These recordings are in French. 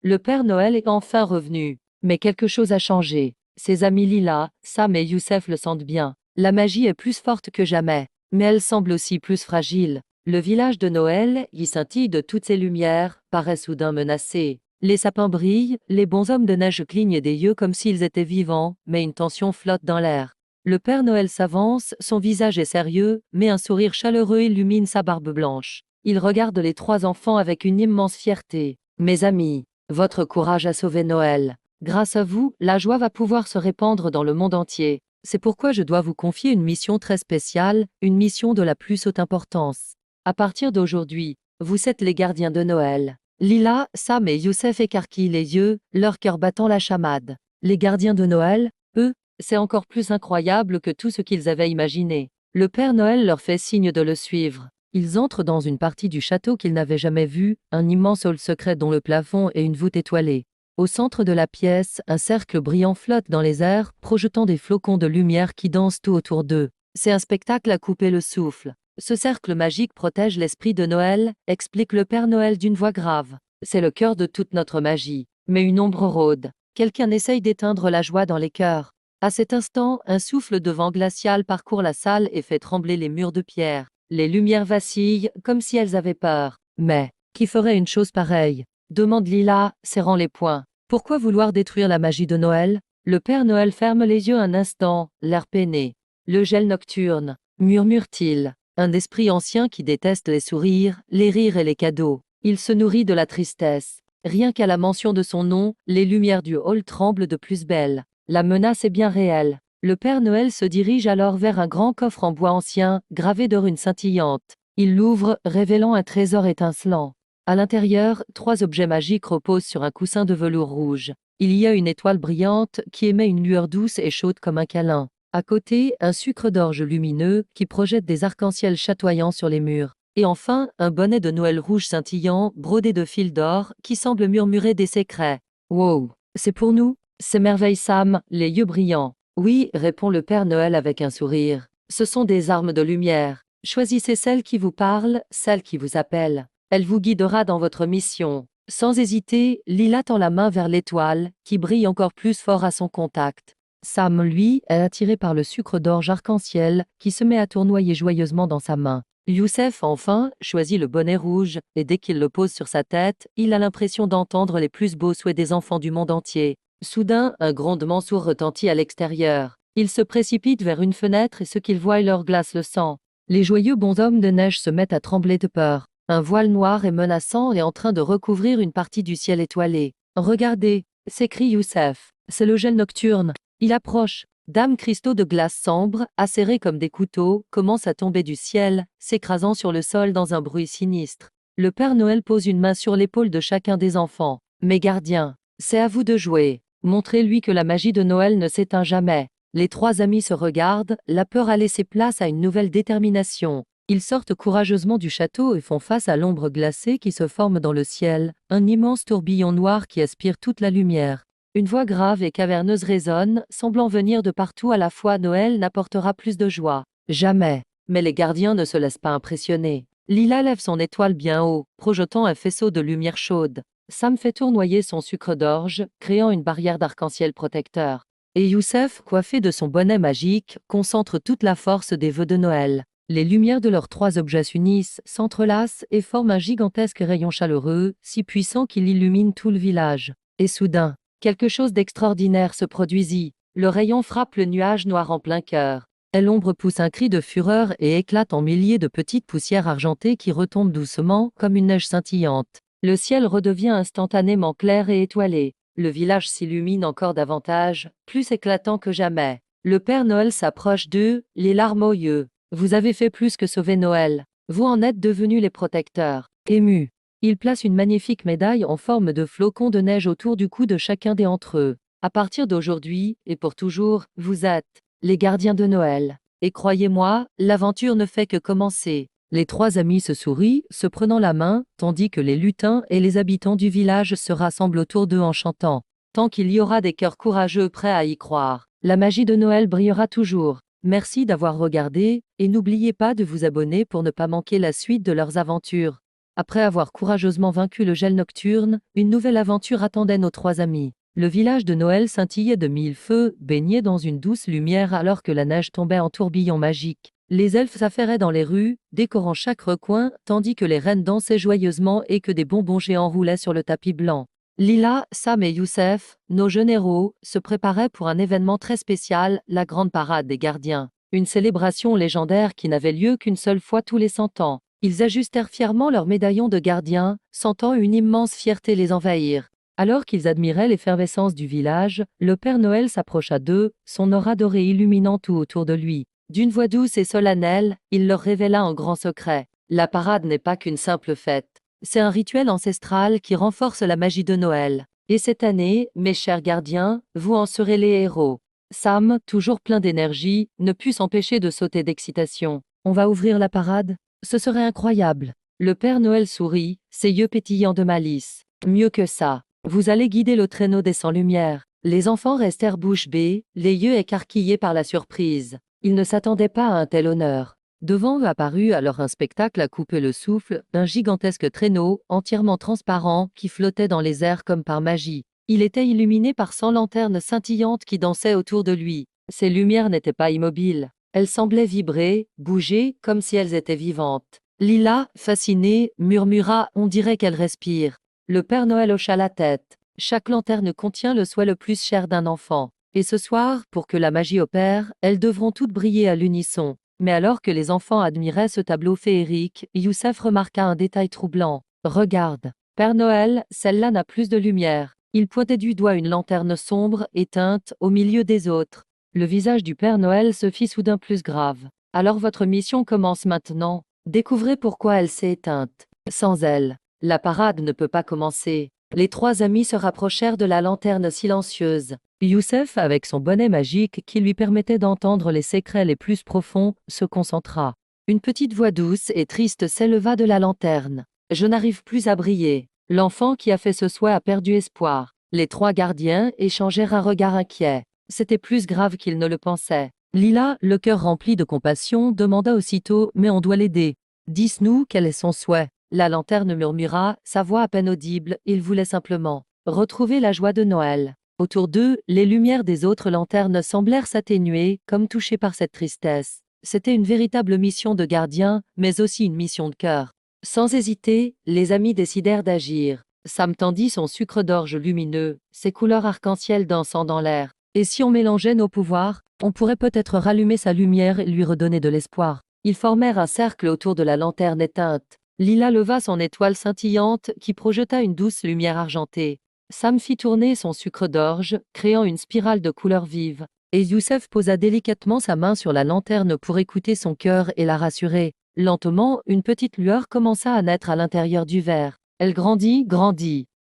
Le Père Noël est enfin revenu. Mais quelque chose a changé. Ses amis Lila, Sam et Youssef le sentent bien. La magie est plus forte que jamais. Mais elle semble aussi plus fragile. Le village de Noël, qui scintille de toutes ses lumières, paraît soudain menacé. Les sapins brillent, les bonshommes de neige clignent des yeux comme s'ils étaient vivants, mais une tension flotte dans l'air. Le Père Noël s'avance, son visage est sérieux, mais un sourire chaleureux illumine sa barbe blanche. Il regarde les trois enfants avec une immense fierté. Mes amis, votre courage a sauvé Noël. Grâce à vous, la joie va pouvoir se répandre dans le monde entier. C'est pourquoi je dois vous confier une mission très spéciale, une mission de la plus haute importance. À partir d'aujourd'hui, vous êtes les gardiens de Noël. Lila, Sam et Youssef écarquillent les yeux, leur cœur battant la chamade. Les gardiens de Noël, eux, c'est encore plus incroyable que tout ce qu'ils avaient imaginé. Le Père Noël leur fait signe de le suivre. Ils entrent dans une partie du château qu'ils n'avaient jamais vue, un immense hall secret dont le plafond est une voûte étoilée. Au centre de la pièce, un cercle brillant flotte dans les airs, projetant des flocons de lumière qui dansent tout autour d'eux. C'est un spectacle à couper le souffle. Ce cercle magique protège l'esprit de Noël, explique le Père Noël d'une voix grave. C'est le cœur de toute notre magie. Mais une ombre rôde. Quelqu'un essaye d'éteindre la joie dans les cœurs. À cet instant, un souffle de vent glacial parcourt la salle et fait trembler les murs de pierre. Les lumières vacillent, comme si elles avaient peur. Mais, qui ferait une chose pareille? Demande Lila, serrant les poings. Pourquoi vouloir détruire la magie de Noël? Le Père Noël ferme les yeux un instant, l'air peiné. Le gel nocturne, murmure-t-il. Un esprit ancien qui déteste les sourires, les rires et les cadeaux. Il se nourrit de la tristesse. Rien qu'à la mention de son nom, les lumières du hall tremblent de plus belle. La menace est bien réelle. Le Père Noël se dirige alors vers un grand coffre en bois ancien, gravé de runes scintillantes. Il l'ouvre, révélant un trésor étincelant. À l'intérieur, 3 objets magiques reposent sur un coussin de velours rouge. Il y a une étoile brillante qui émet une lueur douce et chaude comme un câlin. À côté, un sucre d'orge lumineux qui projette des arcs-en-ciel chatoyants sur les murs. Et enfin, un bonnet de Noël rouge scintillant, brodé de fils d'or, qui semble murmurer des secrets. Wow, c'est pour nous? S'émerveille Sam, les yeux brillants. Oui, répond le Père Noël avec un sourire. Ce sont des armes de lumière. Choisissez celle qui vous parle, celle qui vous appelle. Elle vous guidera dans votre mission. Sans hésiter, Lila tend la main vers l'étoile, qui brille encore plus fort à son contact. Sam, lui, est attiré par le sucre d'orge arc-en-ciel, qui se met à tournoyer joyeusement dans sa main. Youssef, enfin, choisit le bonnet rouge, et dès qu'il le pose sur sa tête, il a l'impression d'entendre les plus beaux souhaits des enfants du monde entier. Soudain, un grondement sourd retentit à l'extérieur. Il se précipite vers une fenêtre et ce qu'il voit leur glace le sang. Les joyeux bonshommes de neige se mettent à trembler de peur. Un voile noir et menaçant est en train de recouvrir une partie du ciel étoilé. Regardez, s'écrie Youssef. C'est le gel nocturne. Il approche. Dame cristaux de glace sombre, acérés comme des couteaux, commencent à tomber du ciel, s'écrasant sur le sol dans un bruit sinistre. Le Père Noël pose une main sur l'épaule de chacun des enfants. Mes gardiens, c'est à vous de jouer. Montrez-lui que la magie de Noël ne s'éteint jamais. Les 3 amis se regardent, la peur a laissé place à une nouvelle détermination. Ils sortent courageusement du château et font face à l'ombre glacée qui se forme dans le ciel, un immense tourbillon noir qui aspire toute la lumière. Une voix grave et caverneuse résonne, semblant venir de partout à la fois. Noël n'apportera plus de joie. Jamais. Mais les gardiens ne se laissent pas impressionner. Lila lève son étoile bien haut, projetant un faisceau de lumière chaude. Sam fait tournoyer son sucre d'orge, créant une barrière d'arc-en-ciel protecteur. Et Youssef, coiffé de son bonnet magique, concentre toute la force des vœux de Noël. Les lumières de leurs 3 objets s'unissent, s'entrelacent et forment un gigantesque rayon chaleureux, si puissant qu'il illumine tout le village. Et soudain, quelque chose d'extraordinaire se produisit. Le rayon frappe le nuage noir en plein cœur. Et l'ombre pousse un cri de fureur et éclate en milliers de petites poussières argentées qui retombent doucement, comme une neige scintillante. Le ciel redevient instantanément clair et étoilé. Le village s'illumine encore davantage, plus éclatant que jamais. Le Père Noël s'approche d'eux, les larmes aux yeux. Vous avez fait plus que sauver Noël. Vous en êtes devenus les protecteurs. Ému. Il place une magnifique médaille en forme de flocon de neige autour du cou de chacun d'entre eux. À partir d'aujourd'hui, et pour toujours, vous êtes les gardiens de Noël. Et croyez-moi, l'aventure ne fait que commencer. Les 3 amis se sourient, se prenant la main, tandis que les lutins et les habitants du village se rassemblent autour d'eux en chantant. Tant qu'il y aura des cœurs courageux prêts à y croire, la magie de Noël brillera toujours. Merci d'avoir regardé, et n'oubliez pas de vous abonner pour ne pas manquer la suite de leurs aventures. Après avoir courageusement vaincu le gel nocturne, une nouvelle aventure attendait nos trois amis. Le village de Noël scintillait de mille feux, baigné dans une douce lumière alors que la neige tombait en tourbillons magiques. Les elfes s'affairaient dans les rues, décorant chaque recoin, tandis que les reines dansaient joyeusement et que des bonbons géants roulaient sur le tapis blanc. Lila, Sam et Youssef, nos jeunes héros, se préparaient pour un événement très spécial, la grande parade des gardiens. Une célébration légendaire qui n'avait lieu qu'une seule fois tous les 100 ans. Ils ajustèrent fièrement leurs médaillons de gardiens, sentant une immense fierté les envahir. Alors qu'ils admiraient l'effervescence du village, le Père Noël s'approcha d'eux, son aura dorée illuminant tout autour de lui. D'une voix douce et solennelle, il leur révéla un grand secret. La parade n'est pas qu'une simple fête. C'est un rituel ancestral qui renforce la magie de Noël. Et cette année, mes chers gardiens, vous en serez les héros. Sam, toujours plein d'énergie, ne put s'empêcher de sauter d'excitation. On va ouvrir la parade? Ce serait incroyable. Le Père Noël sourit, ses yeux pétillants de malice. Mieux que ça. Vous allez guider le traîneau des 100 lumières. Les enfants restèrent bouche bée, les yeux écarquillés par la surprise. Ils ne s'attendaient pas à un tel honneur. Devant eux apparut alors un spectacle à couper le souffle, un gigantesque traîneau, entièrement transparent, qui flottait dans les airs comme par magie. Il était illuminé par 100 lanternes scintillantes qui dansaient autour de lui. Ces lumières n'étaient pas immobiles. Elles semblaient vibrer, bouger, comme si elles étaient vivantes. Lila, fascinée, murmura « On dirait qu'elle respire ». Le Père Noël hocha la tête. Chaque lanterne contient le souhait le plus cher d'un enfant. Et ce soir, pour que la magie opère, elles devront toutes briller à l'unisson. Mais alors que les enfants admiraient ce tableau féerique, Youssef remarqua un détail troublant. « Regarde, Père Noël, celle-là n'a plus de lumière. » Il pointait du doigt une lanterne sombre, éteinte, au milieu des autres. Le visage du Père Noël se fit soudain plus grave. « Alors votre mission commence maintenant. Découvrez pourquoi elle s'est éteinte. Sans elle, la parade ne peut pas commencer. » Les trois amis se rapprochèrent de la lanterne silencieuse. Youssef, avec son bonnet magique qui lui permettait d'entendre les secrets les plus profonds, se concentra. Une petite voix douce et triste s'éleva de la lanterne. « Je n'arrive plus à briller. L'enfant qui a fait ce souhait a perdu espoir. » Les trois gardiens échangèrent un regard inquiet. C'était plus grave qu'ils ne le pensaient. Lila, le cœur rempli de compassion, demanda aussitôt « Mais on doit l'aider. Dis-nous quel est son souhait. » La lanterne murmura, sa voix à peine audible, il voulait simplement retrouver la joie de Noël. Autour d'eux, les lumières des autres lanternes semblèrent s'atténuer, comme touchées par cette tristesse. C'était une véritable mission de gardien, mais aussi une mission de cœur. Sans hésiter, les amis décidèrent d'agir. Sam tendit son sucre d'orge lumineux, ses couleurs arc-en-ciel dansant dans l'air. Et si on mélangeait nos pouvoirs, on pourrait peut-être rallumer sa lumière et lui redonner de l'espoir. Ils formèrent un cercle autour de la lanterne éteinte. Lila leva son étoile scintillante qui projeta une douce lumière argentée. Sam fit tourner son sucre d'orge, créant une spirale de couleurs vives. Et Youssef posa délicatement sa main sur la lanterne pour écouter son cœur et la rassurer. Lentement, une petite lueur commença à naître à l'intérieur du verre. Elle grandit.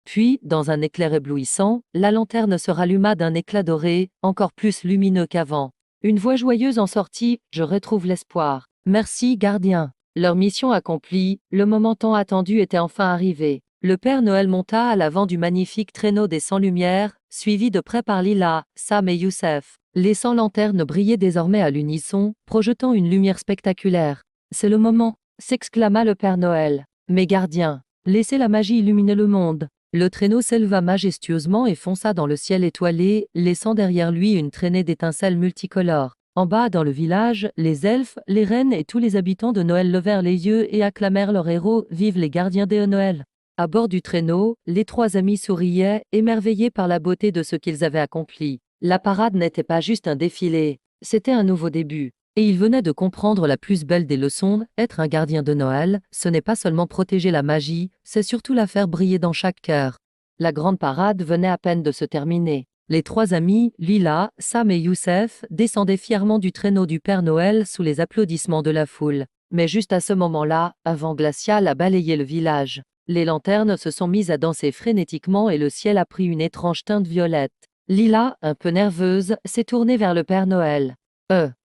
Puis, dans un éclair éblouissant, la lanterne se ralluma d'un éclat doré, encore plus lumineux qu'avant. Une voix joyeuse en sortit « Je retrouve l'espoir. Merci, gardien. » Leur mission accomplie, le moment tant attendu était enfin arrivé. Le Père Noël monta à l'avant du magnifique traîneau des 100 lumières, suivi de près par Lila, Sam et Youssef. Les 100 lanternes brillaient désormais à l'unisson, projetant une lumière spectaculaire. « C'est le moment !» s'exclama le Père Noël. « Mes gardiens, laissez la magie illuminer le monde !» Le traîneau s'éleva majestueusement et fonça dans le ciel étoilé, laissant derrière lui une traînée d'étincelles multicolores. En bas, dans le village, les elfes, les reines et tous les habitants de Noël levèrent les yeux et acclamèrent leur héros « Vive les gardiens des Noël !» À bord du traîneau, les trois amis souriaient, émerveillés par la beauté de ce qu'ils avaient accompli. La parade n'était pas juste un défilé, c'était un nouveau début. Et ils venaient de comprendre la plus belle des leçons, être un gardien de Noël, ce n'est pas seulement protéger la magie, c'est surtout la faire briller dans chaque cœur. La grande parade venait à peine de se terminer. Les trois amis, Lila, Sam et Youssef, descendaient fièrement du traîneau du Père Noël sous les applaudissements de la foule. Mais juste à ce moment-là, un vent glacial a balayé le village. Les lanternes se sont mises à danser frénétiquement et le ciel a pris une étrange teinte violette. Lila, un peu nerveuse, s'est tournée vers le Père Noël.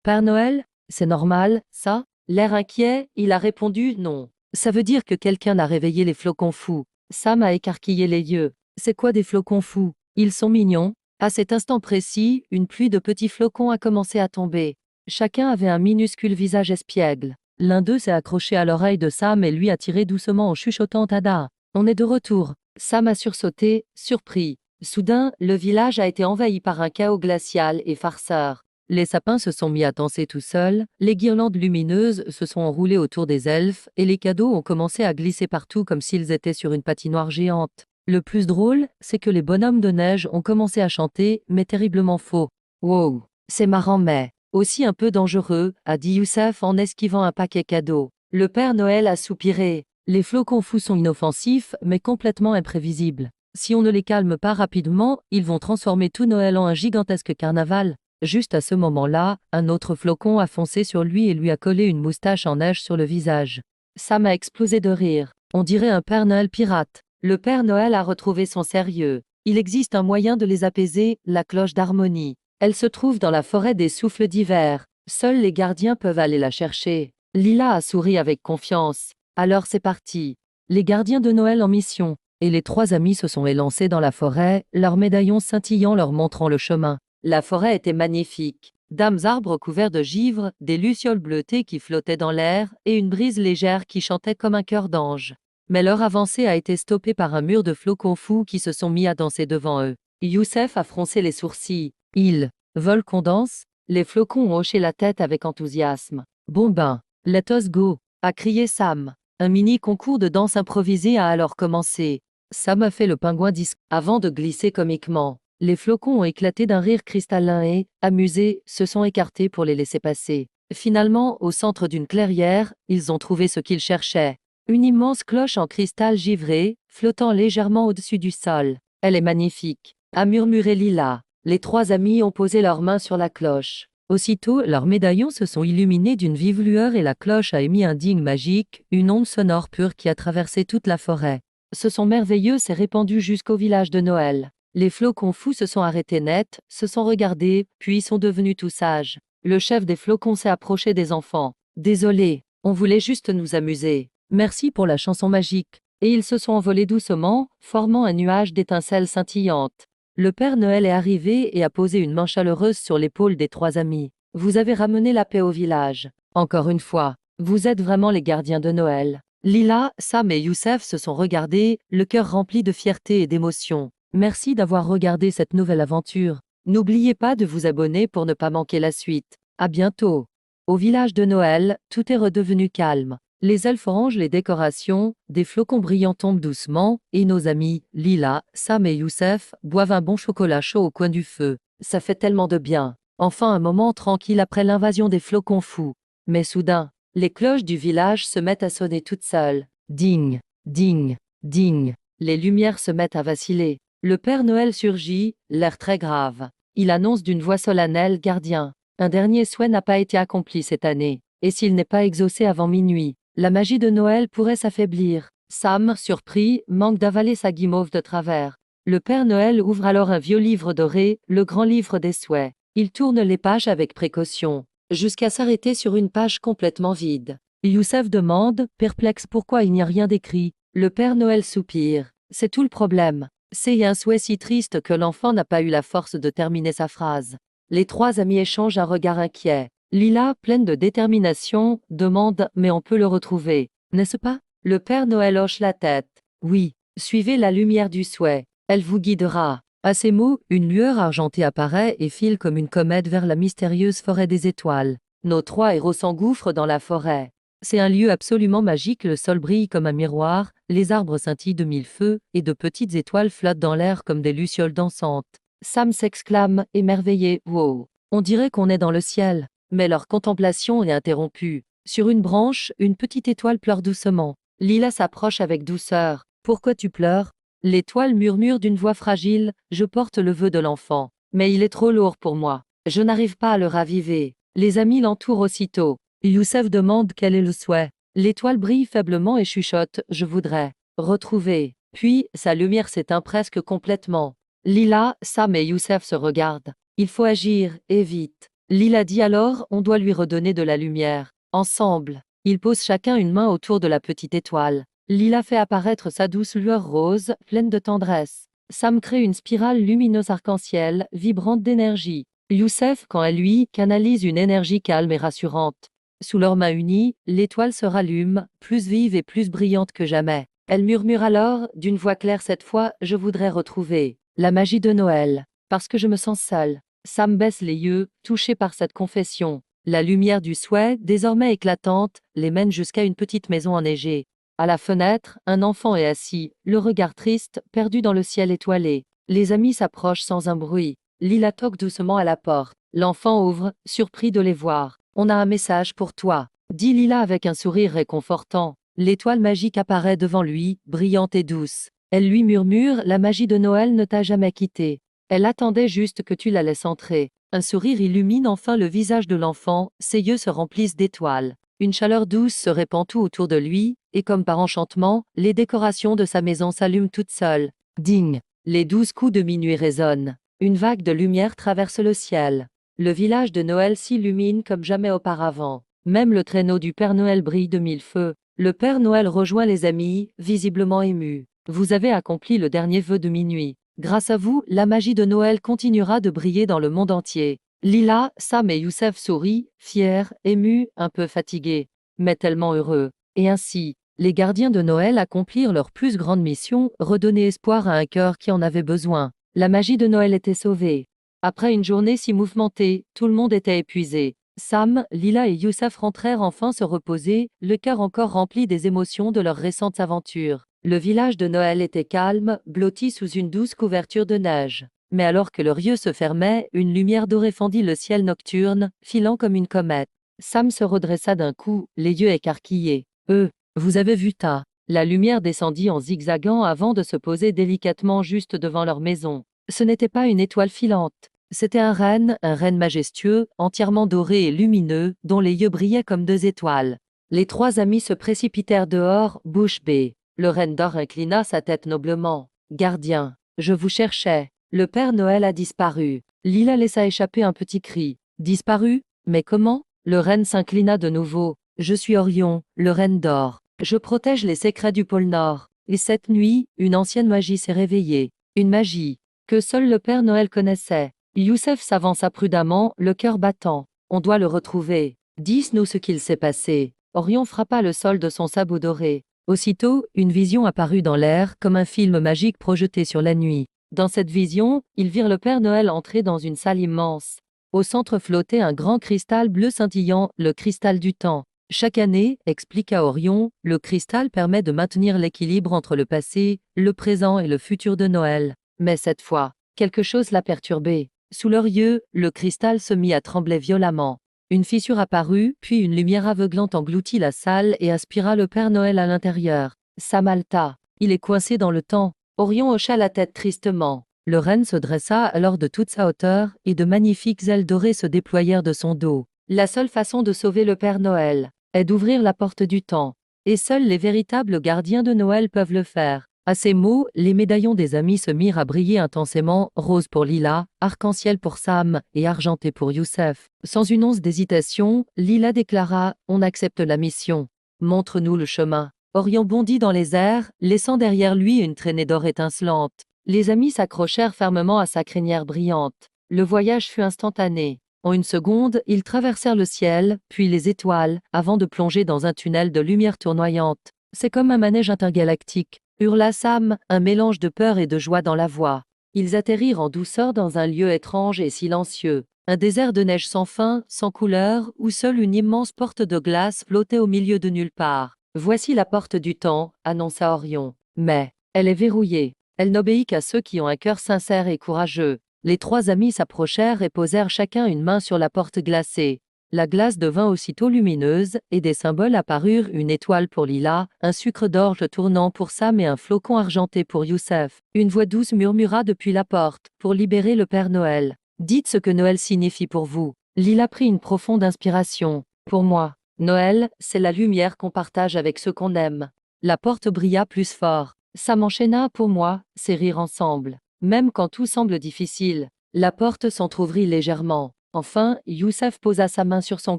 Père Noël, c'est normal, ça ?» L'air inquiet, il a répondu « Non. Ça veut dire que quelqu'un a réveillé les flocons fous. » Sam a écarquillé les yeux. « C'est quoi des flocons fous? Ils sont mignons. » À cet instant précis, une pluie de petits flocons a commencé à tomber. Chacun avait un minuscule visage espiègle. L'un d'eux s'est accroché à l'oreille de Sam et lui a tiré doucement en chuchotant Ada. On est de retour. Sam a sursauté, surpris. Soudain, le village a été envahi par un chaos glacial et farceur. Les sapins se sont mis à danser tout seuls, les guirlandes lumineuses se sont enroulées autour des elfes et les cadeaux ont commencé à glisser partout comme s'ils étaient sur une patinoire géante. Le plus drôle, c'est que les bonhommes de neige ont commencé à chanter, mais terriblement faux. Wow, c'est marrant mais aussi un peu dangereux, a dit Youssef en esquivant un paquet cadeau. Le Père Noël a soupiré. Les flocons fous sont inoffensifs, mais complètement imprévisibles. Si on ne les calme pas rapidement, ils vont transformer tout Noël en un gigantesque carnaval. Juste à ce moment-là, un autre flocon a foncé sur lui et lui a collé une moustache en neige sur le visage. Sam a explosé de rire. On dirait un Père Noël pirate. Le Père Noël a retrouvé son sérieux. Il existe un moyen de les apaiser, la cloche d'harmonie. Elle se trouve dans la forêt des souffles d'hiver. Seuls les gardiens peuvent aller la chercher. Lila a souri avec confiance. Alors c'est parti. Les gardiens de Noël en mission. Et les trois amis se sont élancés dans la forêt, leurs médaillons scintillant leur montrant le chemin. La forêt était magnifique. D'âmes arbres couverts de givre, des lucioles bleutées qui flottaient dans l'air, et une brise légère qui chantait comme un chœur d'ange. Mais leur avancée a été stoppée par un mur de flocons fous qui se sont mis à danser devant eux. Youssef a froncé les sourcils. Ils veulent qu'on danse? Les flocons ont hoché la tête avec enthousiasme. Bon ben, let us go, a crié Sam. Un mini concours de danse improvisé a alors commencé. Sam a fait le pingouin disque avant de glisser comiquement. Les flocons ont éclaté d'un rire cristallin et, amusés, se sont écartés pour les laisser passer. Finalement, au centre d'une clairière, ils ont trouvé ce qu'ils cherchaient. Une immense cloche en cristal givré, flottant légèrement au-dessus du sol. Elle est magnifique, a murmuré Lila. Les trois amis ont posé leurs mains sur la cloche. Aussitôt, leurs médaillons se sont illuminés d'une vive lueur et la cloche a émis un ding magique, une onde sonore pure qui a traversé toute la forêt. Ce son merveilleux s'est répandu jusqu'au village de Noël. Les flocons fous se sont arrêtés net, se sont regardés, puis sont devenus tout sages. Le chef des flocons s'est approché des enfants. Désolé, on voulait juste nous amuser. Merci pour la chanson magique. Et ils se sont envolés doucement, formant un nuage d'étincelles scintillantes. Le Père Noël est arrivé et a posé une main chaleureuse sur l'épaule des trois amis. Vous avez ramené la paix au village. Encore une fois, vous êtes vraiment les gardiens de Noël. Lila, Sam et Youssef se sont regardés, le cœur rempli de fierté et d'émotion. Merci d'avoir regardé cette nouvelle aventure. N'oubliez pas de vous abonner pour ne pas manquer la suite. À bientôt. Au village de Noël, tout est redevenu calme. Les elfes rangent les décorations, des flocons brillants tombent doucement, et nos amis, Lila, Sam et Youssef, boivent un bon chocolat chaud au coin du feu. Ça fait tellement de bien. Enfin un moment tranquille après l'invasion des flocons fous. Mais soudain, les cloches du village se mettent à sonner toutes seules. Ding, ding, ding. Les lumières se mettent à vaciller. Le Père Noël surgit, l'air très grave. Il annonce d'une voix solennelle: Gardien, un dernier souhait n'a pas été accompli cette année. Et s'il n'est pas exaucé avant minuit, la magie de Noël pourrait s'affaiblir. Sam, surpris, manque d'avaler sa guimauve de travers. Le Père Noël ouvre alors un vieux livre doré, le grand livre des souhaits. Il tourne les pages avec précaution, jusqu'à s'arrêter sur une page complètement vide. Youssef demande, perplexe, pourquoi il n'y a rien d'écrit. Le Père Noël soupire. C'est tout le problème. C'est un souhait si triste que l'enfant n'a pas eu la force de terminer sa phrase. Les trois amis échangent un regard inquiet. Lila, pleine de détermination, demande: mais on peut le retrouver, n'est-ce pas? Le Père Noël hoche la tête. Oui, suivez la lumière du souhait. Elle vous guidera. À ces mots, une lueur argentée apparaît et file comme une comète vers la mystérieuse forêt des étoiles. Nos trois héros s'engouffrent dans la forêt. C'est un lieu absolument magique, le sol brille comme un miroir, les arbres scintillent de mille feux, et de petites étoiles flottent dans l'air comme des lucioles dansantes. Sam s'exclame, émerveillé: wow, on dirait qu'on est dans le ciel. Mais leur contemplation est interrompue. Sur une branche, une petite étoile pleure doucement. Lila s'approche avec douceur. Pourquoi tu pleures? L'étoile murmure d'une voix fragile: je porte le vœu de l'enfant. Mais il est trop lourd pour moi. Je n'arrive pas à le raviver. Les amis l'entourent aussitôt. Youssef demande quel est le souhait. L'étoile brille faiblement et chuchote: je voudrais retrouver. Puis, sa lumière s'éteint presque complètement. Lila, Sam et Youssef se regardent. Il faut agir, et vite. Lila dit alors: on doit lui redonner de la lumière. Ensemble, ils posent chacun une main autour de la petite étoile. Lila fait apparaître sa douce lueur rose, pleine de tendresse. Sam crée une spirale lumineuse arc-en-ciel, vibrante d'énergie. Youssef, quant à lui, canalise une énergie calme et rassurante. Sous leurs mains unies, l'étoile se rallume, plus vive et plus brillante que jamais. Elle murmure alors, d'une voix claire cette fois, « Je voudrais retrouver la magie de Noël, parce que je me sens seule. » Sam baisse les yeux, touché par cette confession. La lumière du souhait, désormais éclatante, les mène jusqu'à une petite maison enneigée. À la fenêtre, un enfant est assis, le regard triste, perdu dans le ciel étoilé. Les amis s'approchent sans un bruit. Lila toque doucement à la porte. L'enfant ouvre, surpris de les voir. « On a un message pour toi, » dit Lila avec un sourire réconfortant. L'étoile magique apparaît devant lui, brillante et douce. Elle lui murmure « La magie de Noël ne t'a jamais quitté. Elle attendait juste que tu la laisses entrer. » Un sourire illumine enfin le visage de l'enfant, ses yeux se remplissent d'étoiles. Une chaleur douce se répand tout autour de lui, et comme par enchantement, les décorations de sa maison s'allument toutes seules. Ding! Les 12 coups de minuit résonnent. Une vague de lumière traverse le ciel. Le village de Noël s'illumine comme jamais auparavant. Même le traîneau du Père Noël brille de mille feux. Le Père Noël rejoint les amis, visiblement ému. « Vous avez accompli le dernier vœu de minuit. Grâce à vous, la magie de Noël continuera de briller dans le monde entier. » Lila, Sam et Youssef sourient, fiers, émus, un peu fatigués, mais tellement heureux. Et ainsi, les gardiens de Noël accomplirent leur plus grande mission, redonner espoir à un cœur qui en avait besoin. La magie de Noël était sauvée. Après une journée si mouvementée, tout le monde était épuisé. Sam, Lila et Youssef rentrèrent enfin se reposer, le cœur encore rempli des émotions de leurs récentes aventures. Le village de Noël était calme, blotti sous une douce couverture de neige. Mais alors que leurs yeux se fermaient, une lumière dorée fendit le ciel nocturne, filant comme une comète. Sam se redressa d'un coup, les yeux écarquillés. « Vous avez vu ça ?» La lumière descendit en zigzagant avant de se poser délicatement juste devant leur maison. Ce n'était pas une étoile filante. C'était un renne majestueux, entièrement doré et lumineux, dont les yeux brillaient comme 2 étoiles. Les 3 amis se précipitèrent dehors, bouche bée. Le renne d'or inclina sa tête noblement. « Gardien, je vous cherchais. Le Père Noël a disparu. » Lila laissa échapper un petit cri. « Disparu? Mais comment ?» Le renne s'inclina de nouveau. « Je suis Orion, le renne d'or. Je protège les secrets du pôle Nord. Et cette nuit, une ancienne magie s'est réveillée. Une magie que seul le Père Noël connaissait. » Youssef s'avança prudemment, le cœur battant. « On doit le retrouver. Dis-nous ce qu'il s'est passé. » Orion frappa le sol de son sabot doré. Aussitôt, une vision apparut dans l'air, comme un film magique projeté sur la nuit. Dans cette vision, ils virent le Père Noël entrer dans une salle immense. Au centre flottait un grand cristal bleu scintillant, le cristal du temps. Chaque année, expliqua Orion, le cristal permet de maintenir l'équilibre entre le passé, le présent et le futur de Noël. Mais cette fois, quelque chose l'a perturbé. Sous leurs yeux, le cristal se mit à trembler violemment. Une fissure apparut, puis une lumière aveuglante engloutit la salle et aspira le Père Noël à l'intérieur. Samalta, il est coincé dans le temps. Orion hocha la tête tristement. Le renne se dressa alors de toute sa hauteur, et de magnifiques ailes dorées se déployèrent de son dos. La seule façon de sauver le Père Noël est d'ouvrir la porte du temps. Et seuls les véritables gardiens de Noël peuvent le faire. À ces mots, les médaillons des amis se mirent à briller intensément, rose pour Lila, arc-en-ciel pour Sam et argenté pour Youssef. Sans une once d'hésitation, Lila déclara « On accepte la mission. Montre-nous le chemin. » Orion bondit dans les airs, laissant derrière lui une traînée d'or étincelante. Les amis s'accrochèrent fermement à sa crinière brillante. Le voyage fut instantané. En une seconde, ils traversèrent le ciel, puis les étoiles, avant de plonger dans un tunnel de lumière tournoyante. « C'est comme un manège intergalactique », hurla Sam, un mélange de peur et de joie dans la voix. Ils atterrirent en douceur dans un lieu étrange et silencieux. Un désert de neige sans fin, sans couleur, où seule une immense porte de glace flottait au milieu de nulle part. « Voici la porte du temps », annonça Orion. « Mais, elle est verrouillée. Elle n'obéit qu'à ceux qui ont un cœur sincère et courageux. » Les 3 amis s'approchèrent et posèrent chacun une main sur la porte glacée. La glace devint aussitôt lumineuse, et des symboles apparurent, une étoile pour Lila, un sucre d'orge tournant pour Sam et un flocon argenté pour Youssef. Une voix douce murmura depuis la porte, « Pour libérer le Père Noël. Dites ce que Noël signifie pour vous. » Lila prit une profonde inspiration. « Pour moi, Noël, c'est la lumière qu'on partage avec ceux qu'on aime. » La porte brilla plus fort. Sam enchaîna, « Pour moi, c'est rire ensemble. Même quand tout semble difficile. » La porte s'entr'ouvrit légèrement. Enfin, Youssef posa sa main sur son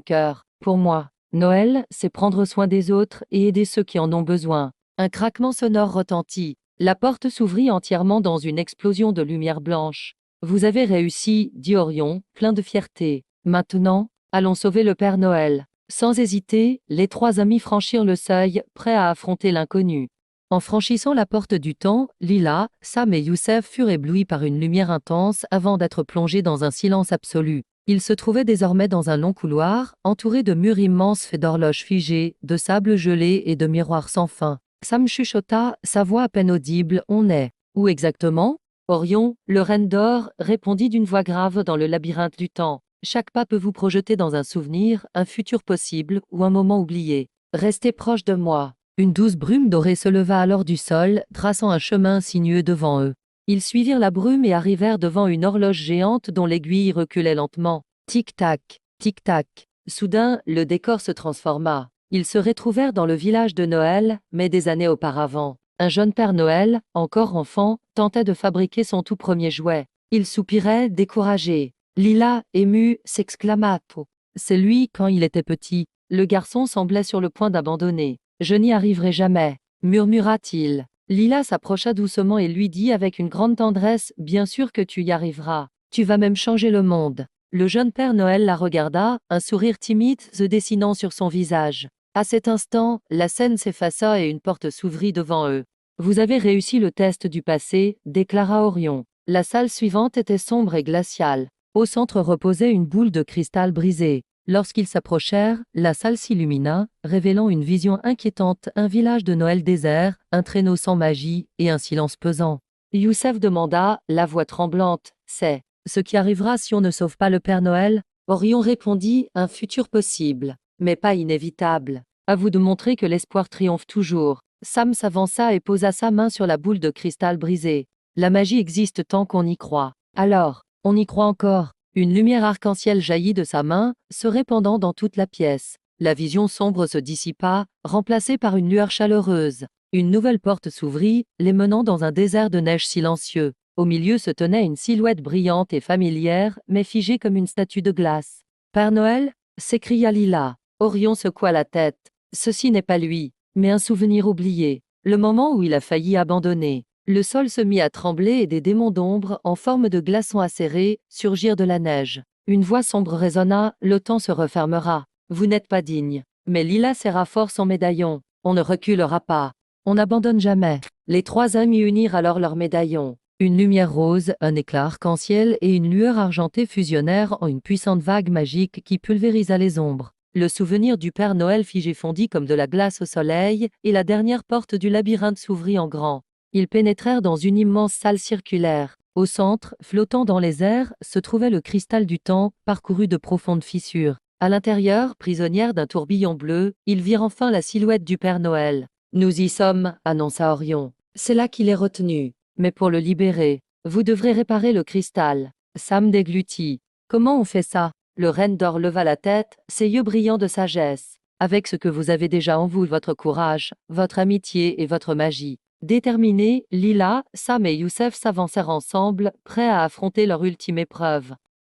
cœur. « Pour moi, Noël, c'est prendre soin des autres et aider ceux qui en ont besoin. » Un craquement sonore retentit. La porte s'ouvrit entièrement dans une explosion de lumière blanche. « Vous avez réussi, » dit Orion, plein de fierté. « Maintenant, allons sauver le Père Noël. » Sans hésiter, les trois amis franchirent le seuil, prêts à affronter l'inconnu. En franchissant la porte du temps, Lila, Sam et Youssef furent éblouis par une lumière intense avant d'être plongés dans un silence absolu. Ils se trouvaient désormais dans un long couloir, entouré de murs immenses faits d'horloges figées, de sable gelé et de miroirs sans fin. Sam chuchota, sa voix à peine audible, « On est. Où exactement ?» Orion, le reine d'or, répondit d'une voix grave dans le labyrinthe du temps. Chaque pas peut vous projeter dans un souvenir, un futur possible ou un moment oublié. Restez proche de moi. Une douce brume dorée se leva alors du sol, traçant un chemin sinueux devant eux. Ils suivirent la brume et arrivèrent devant une horloge géante dont l'aiguille reculait lentement. Tic-tac, tic-tac. Soudain, le décor se transforma. Ils se retrouvèrent dans le village de Noël, mais des années auparavant. Un jeune Père Noël, encore enfant, tentait de fabriquer son tout premier jouet. Il soupirait, découragé. Lila, émue, s'exclama « Oh, c'est lui quand il était petit ». Le garçon semblait sur le point d'abandonner. « Je n'y arriverai jamais », murmura-t-il. Lila s'approcha doucement et lui dit avec une grande tendresse « Bien sûr que tu y arriveras. Tu vas même changer le monde ». Le jeune Père Noël la regarda, un sourire timide se dessinant sur son visage. À cet instant, la scène s'effaça et une porte s'ouvrit devant eux. « Vous avez réussi le test du passé », déclara Orion. La salle suivante était sombre et glaciale. Au centre reposait une boule de cristal brisée. Lorsqu'ils s'approchèrent, la salle s'illumina, révélant une vision inquiétante, un village de Noël désert, un traîneau sans magie et un silence pesant. Youssef demanda, la voix tremblante, « C'est ce qui arrivera si on ne sauve pas le Père Noël ?» Orion répondit, « Un futur possible, mais pas inévitable. À vous de montrer que l'espoir triomphe toujours. » Sam s'avança et posa sa main sur la boule de cristal brisée. « La magie existe tant qu'on y croit. Alors, on y croit encore. » Une lumière arc-en-ciel jaillit de sa main, se répandant dans toute la pièce. La vision sombre se dissipa, remplacée par une lueur chaleureuse. Une nouvelle porte s'ouvrit, les menant dans un désert de neige silencieux. Au milieu se tenait une silhouette brillante et familière, mais figée comme une statue de glace. « Père Noël ?» s'écria Lila. Orion secoua la tête. Ceci n'est pas lui, mais un souvenir oublié. Le moment où il a failli abandonner. Le sol se mit à trembler et des démons d'ombre, en forme de glaçons acérés, surgirent de la neige. Une voix sombre résonna, « Le temps se refermera. Vous n'êtes pas digne. » Mais Lila serra fort son médaillon. « On ne reculera pas. On n'abandonne jamais. » Les trois amis unirent alors leurs médaillons. Une lumière rose, un éclat arc-en-ciel et une lueur argentée fusionnèrent en une puissante vague magique qui pulvérisa les ombres. Le souvenir du Père Noël figé fondit comme de la glace au soleil, et la dernière porte du labyrinthe s'ouvrit en grand. Ils pénétrèrent dans une immense salle circulaire. Au centre, flottant dans les airs, se trouvait le cristal du temps, parcouru de profondes fissures. À l'intérieur, prisonnière d'un tourbillon bleu, ils virent enfin la silhouette du Père Noël. « Nous y sommes », annonça Orion. « C'est là qu'il est retenu. Mais pour le libérer, vous devrez réparer le cristal. » Sam déglutit. « Comment on fait ça ?» Le reine d'or leva la tête, ses yeux brillants de sagesse. « Avec ce que vous avez déjà en vous, votre courage, votre amitié et votre magie. » Déterminés, Lila, Sam et Youssef s'avancèrent ensemble, prêts à affronter leur ultime épreuve.